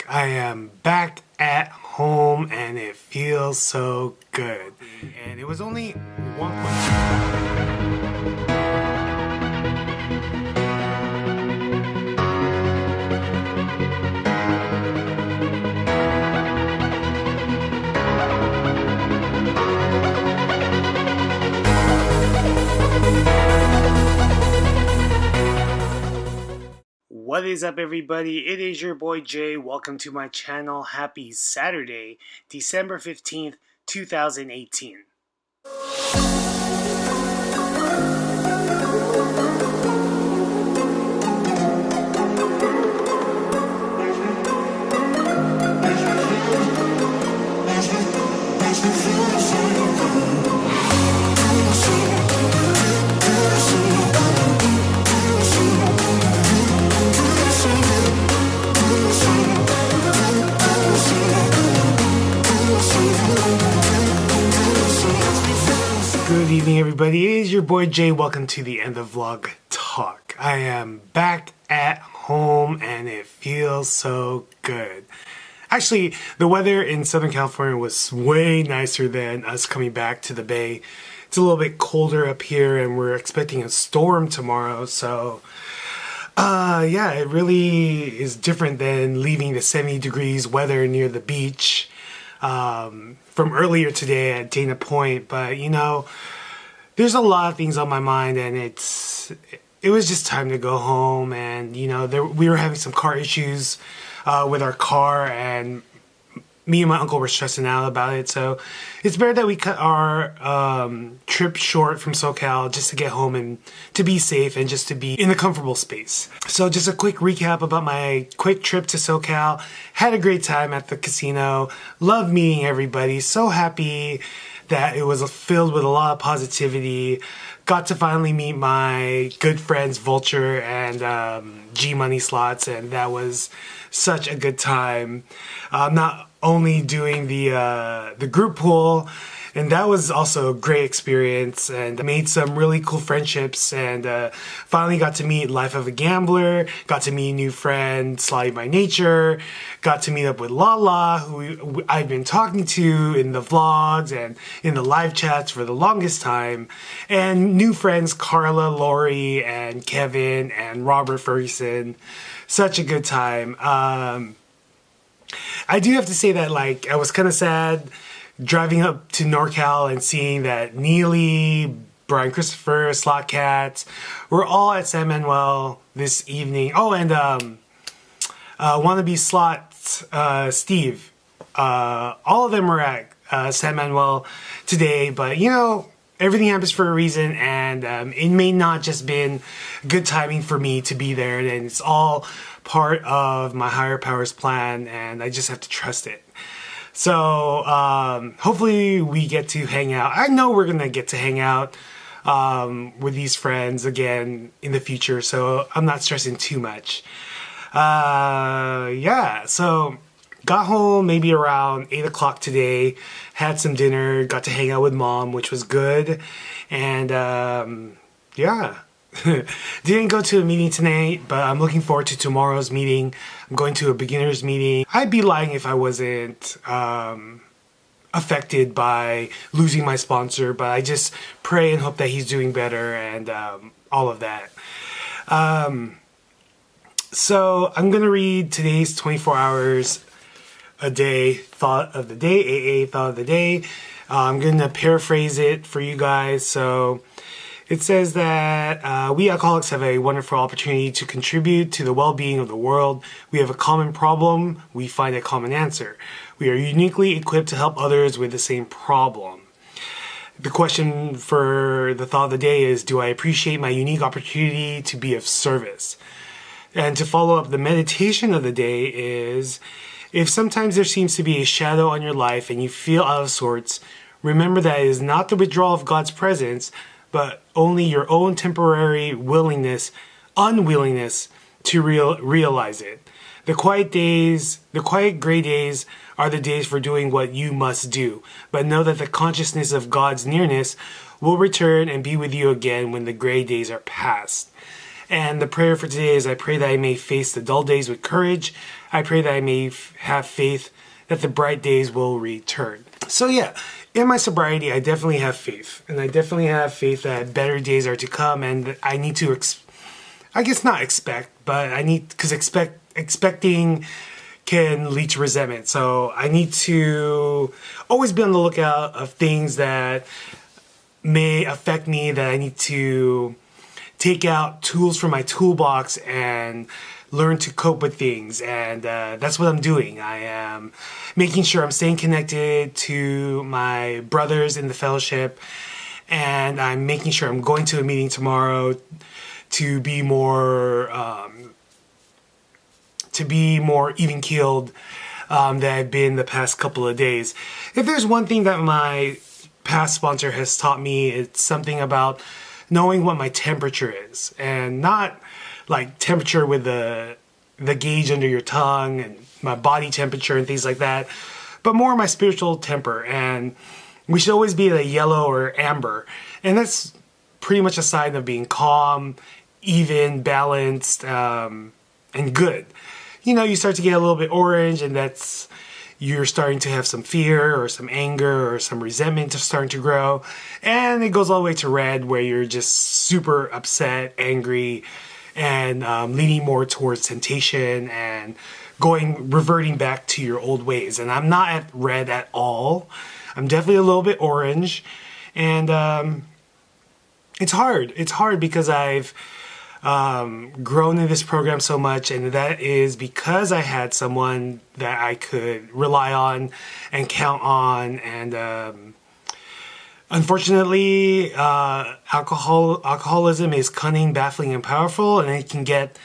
I am back at home and it feels so good. And it was only 1.2. What is up, everybody? It is your boy Jay. Welcome to my channel. Happy Saturday, December 15th, 2018. Good evening, everybody. It is your boy Jay. Welcome to the end of vlog talk. I am back at home and it feels so good. Actually, the weather in Southern California was way nicer than us coming back to the Bay. It's a little bit colder up here and we're expecting a storm tomorrow. So, yeah, it really is different than leaving the 70 degrees weather near the beach from earlier today at Dana Point. But, you know, there's a lot of things on my mind and it was just time to go home. And, you know, we were having some car issues with our car, and me and my uncle were stressing out about it. So it's better that we cut our trip short from SoCal just to get home and to be safe and just to be in a comfortable space. So just a quick recap about my quick trip to SoCal. Had a great time at the casino. Loved meeting everybody. So happy that it was filled with a lot of positivity. Got to finally meet my good friends Vulture and G Money Slots, and that was such a good time. Not only doing the group pool, and that was also a great experience, and made some really cool friendships, and finally got to meet Life of a Gambler, got to meet a new friend, Slotty by Nature, got to meet up with Lala, who I've been talking to in the vlogs and in the live chats for the longest time, and new friends Carla, Lori, and Kevin, and Robert Ferguson. Such a good time. I do have to say that, like, I was kind of sad driving up to NorCal and seeing that Neely, Brian Christopher, Slot Cats were all at San Manuel this evening. Oh, and Wannabe Slot Steve. All of them were at San Manuel today, but, you know, everything happens for a reason, and it may not just been good timing for me to be there, and it's all part of my higher powers plan, and I just have to trust it. So hopefully we get to hang out. I know we're gonna get to hang out with these friends again in the future, so I'm not stressing too much. Yeah, so got home maybe around 8 o'clock today, had some dinner, got to hang out with Mom, which was good, and yeah. Didn't go to a meeting tonight, but I'm looking forward to tomorrow's meeting. I'm going to a beginner's meeting. I'd be lying if I wasn't affected by losing my sponsor, but I just pray and hope that he's doing better and all of that. So I'm going to read today's 24 hours a day thought of the day, AA thought of the day. I'm going to paraphrase it for you guys. So it says that we alcoholics have a wonderful opportunity to contribute to the well-being of the world. We have a common problem. We find a common answer. We are uniquely equipped to help others with the same problem. The question for the thought of the day is, do I appreciate my unique opportunity to be of service? And to follow up, the meditation of the day is, if sometimes there seems to be a shadow on your life and you feel out of sorts, remember that it is not the withdrawal of God's presence, but only your own temporary unwillingness to realize it. The quiet gray days are the days for doing what you must do. But know that the consciousness of God's nearness will return and be with you again when the gray days are past. And the prayer for today is, I pray that I may face the dull days with courage. I pray that I may have faith that the bright days will return. So yeah, in my sobriety, I definitely have faith. And I definitely have faith that better days are to come, and I need to, I guess not expect, but I need, because expecting can lead to resentment. So I need to always be on the lookout of things that may affect me, that I need to take out tools from my toolbox and learn to cope with things. And that's what I'm doing. I am making sure I'm staying connected to my brothers in the fellowship, and I'm making sure I'm going to a meeting tomorrow to be more even keeled than I've been the past couple of days. If there's one thing that my past sponsor has taught me, it's something about knowing what my temperature is, and not like temperature with the gauge under your tongue and my body temperature and things like that, but more my spiritual temper. And we should always be at a yellow or amber, and that's pretty much a sign of being calm, even, balanced, and good. You know, you start to get a little bit orange, and that's, you're starting to have some fear or some anger or some resentment starting to grow. And it goes all the way to red, where you're just super upset, angry, and leaning more towards temptation and reverting back to your old ways. And I'm not at red at all. I'm definitely a little bit orange. And it's hard. It's hard because I've grown in this program so much, and that is because I had someone that I could rely on and count on. And unfortunately, alcoholism is cunning, baffling, and powerful, and it can get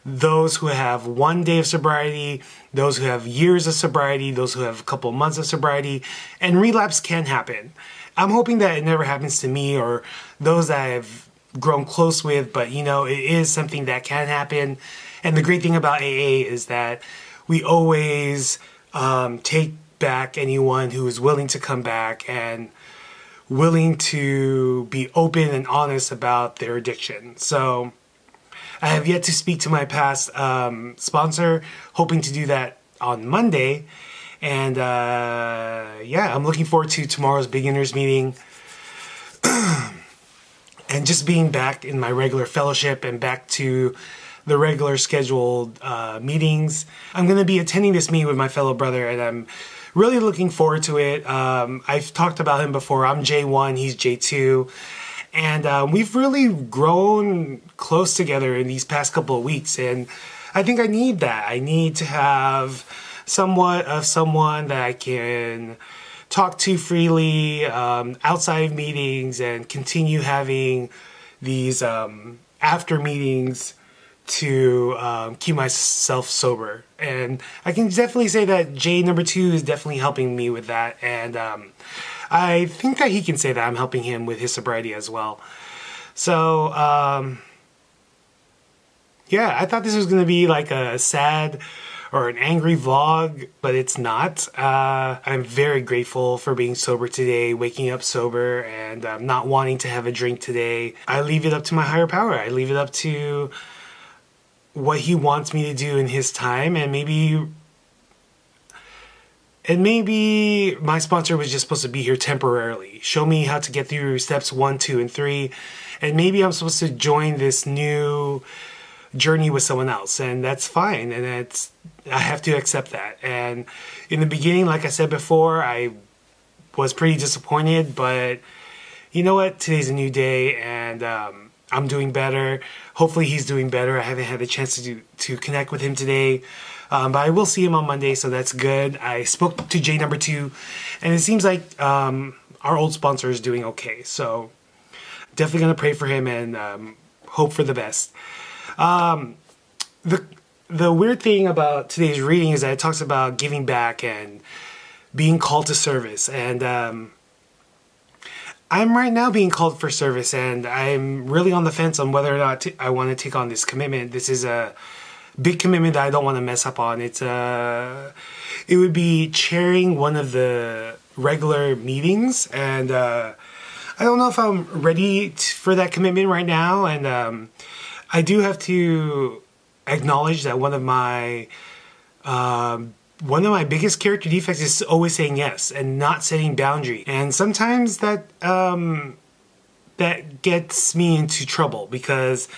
those who have 1 day of sobriety, those who have years of sobriety, those who have a couple months of sobriety, and relapse can happen. I'm hoping that it never happens to me or those that I've grown close with, but you know, it is something that can happen. And the great thing about AA is that we always take back anyone who is willing to come back and willing to be open and honest about their addiction. So I have yet to speak to my past sponsor, hoping to do that on Monday. And yeah, I'm looking forward to tomorrow's beginners meeting. And just being back in my regular fellowship and back to the regular scheduled meetings. I'm going to be attending this meeting with my fellow brother, and I'm really looking forward to it. I've talked about him before. I'm J1, he's J2. And we've really grown close together in these past couple of weeks. And I think I need that. I need to have somewhat of someone that I can talk to freely outside of meetings, and continue having these after meetings to keep myself sober. And I can definitely say that J number 2 is definitely helping me with that. And I think that he can say that I'm helping him with his sobriety as well. So yeah, I thought this was going to be like a sad or an angry vlog, but it's not. I'm very grateful for being sober today, waking up sober, and not wanting to have a drink today. I leave it up to my higher power. I leave it up to what he wants me to do in his time. And maybe my sponsor was just supposed to be here temporarily, show me how to get through steps 1, 2, and 3. And maybe I'm supposed to join this new journey with someone else, and that's fine. And I have to accept that. And in the beginning, like I said before, I was pretty disappointed, but you know what? Today's a new day, and I'm doing better. Hopefully he's doing better. I haven't had the chance to connect with him today, but I will see him on Monday, so that's good. I spoke to J number 2, and it seems like our old sponsor is doing okay. So definitely going to pray for him and hope for the best. The weird thing about today's reading is that it talks about giving back and being called to service. And I'm right now being called for service, and I'm really on the fence on whether or not I want to take on this commitment. This is a big commitment that I don't want to mess up on. It would be chairing one of the regular meetings, and I don't know if I'm ready for that commitment right now. And I do have to acknowledge that one of my one of my biggest character defects is always saying yes and not setting boundary. And sometimes that gets me into trouble, because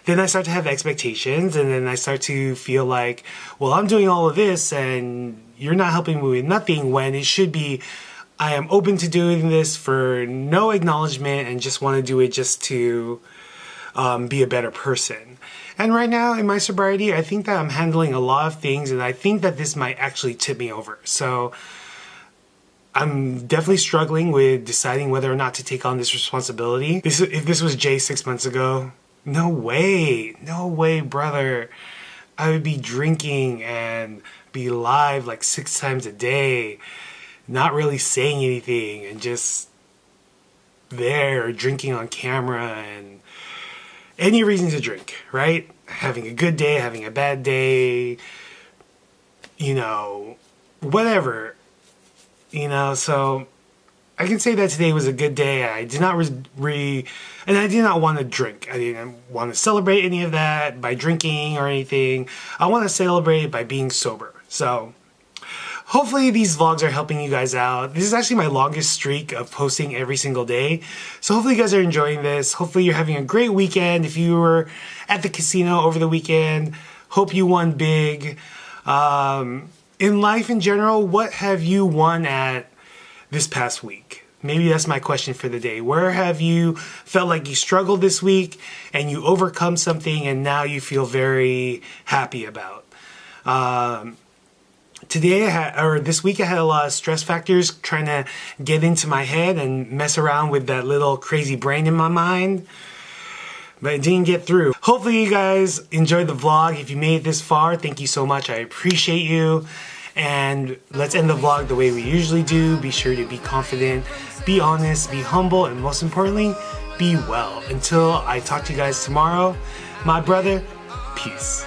then I start to have expectations, and then I start to feel like, well, I'm doing all of this and you're not helping me with nothing, when it should be, I am open to doing this for no acknowledgement and just want to do it just to be a better person. And right now in my sobriety, I think that I'm handling a lot of things, and I think that this might actually tip me over. So I'm definitely struggling with deciding whether or not to take on this responsibility. If this was Jay 6 months ago, no way, brother. I would be drinking and be live like 6 times a day, not really saying anything, and just there drinking on camera, and any reason to drink, right? Having a good day, having a bad day, whatever. So I can say that today was a good day. I did not and I did not want to drink. I didn't want to celebrate any of that by drinking or anything. I want to celebrate by being sober. So hopefully these vlogs are helping you guys out. This is actually my longest streak of posting every single day. So hopefully you guys are enjoying this. Hopefully you're having a great weekend. If you were at the casino over the weekend, hope you won big. In life in general, what have you won at this past week? Maybe that's my question for the day. Where have you felt like you struggled this week and you overcome something and now you feel very happy about? This week I had a lot of stress factors trying to get into my head and mess around with that little crazy brain in my mind, but it didn't get through. Hopefully you guys enjoyed the vlog. If you made it this far, thank you so much. I appreciate you. And let's end the vlog the way we usually do. Be sure to be confident, be honest, be humble, and most importantly, be well. Until I talk to you guys tomorrow, my brother, peace.